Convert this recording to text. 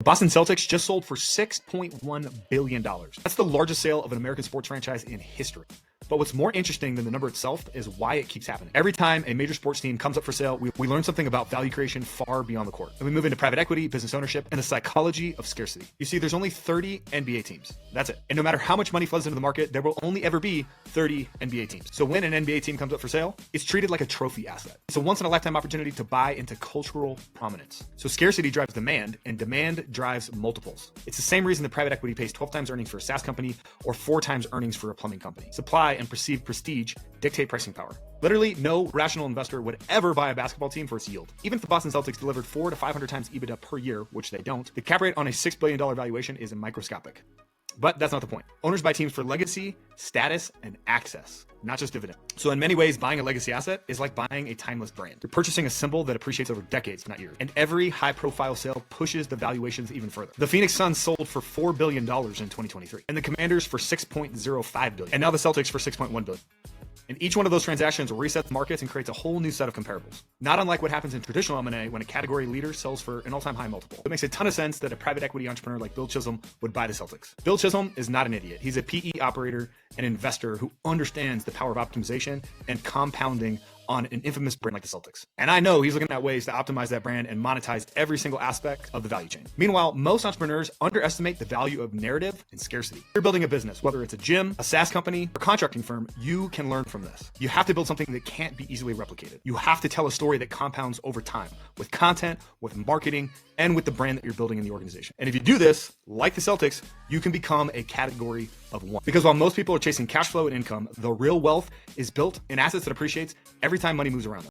The Boston Celtics just sold for $6.1 billion. That's the largest sale of an American sports franchise in history. But what's more interesting than the number itself is why it keeps happening. Every time a major sports team comes up for sale, we learn something about value creation far beyond the court. And we move into private equity, business ownership, and the psychology of scarcity. You see, there's only 30 NBA teams. That's it. And no matter how much money floods into the market, there will only ever be 30 NBA teams. So when an NBA team comes up for sale, it's treated like a trophy asset. It's a once-in-a-lifetime opportunity to buy into cultural prominence. So scarcity drives demand, and demand drives multiples. It's the same reason that private equity pays 12 times earnings for a SaaS company or 4 times earnings for a plumbing company. Supply and perceived prestige dictate pricing power. Literally, no rational investor would ever buy a basketball team for its yield. Even if the Boston Celtics delivered 400 to 500 times EBITDA per year, which they don't, the cap rate on a $6 billion valuation is microscopic. But that's not the point. Owners buy teams for legacy, status, and access, not just dividend. So in many ways, buying a legacy asset is like buying a timeless brand. You're purchasing a symbol that appreciates over decades, not years. And every high-profile sale pushes the valuations even further. The Phoenix Suns sold for $4 billion in 2023, and the Commanders for $6.05 billion, and now the Celtics for $6.1 billion. And each one of those transactions resets markets and creates a whole new set of comparables. Not unlike what happens in traditional M&A when a category leader sells for an all-time high multiple. It makes a ton of sense that a private equity entrepreneur like Bill Chisholm would buy the Celtics. Bill Chisholm is not an idiot. He's a PE operator and investor who understands the power of optimization and compounding on an infamous brand like the Celtics. And I know he's looking at ways to optimize that brand and monetize every single aspect of the value chain. Meanwhile, most entrepreneurs underestimate the value of narrative and scarcity. You're building a business, whether it's a gym, a SaaS company, or contracting firm, you can learn from this. You have to build something that can't be easily replicated. You have to tell a story that compounds over time with content, with marketing, and with the brand that you're building in the organization. And if you do this, like the Celtics, you can become a category of one. Because while most people are chasing cash flow and income, the real wealth is built in assets that appreciates every time money moves around them.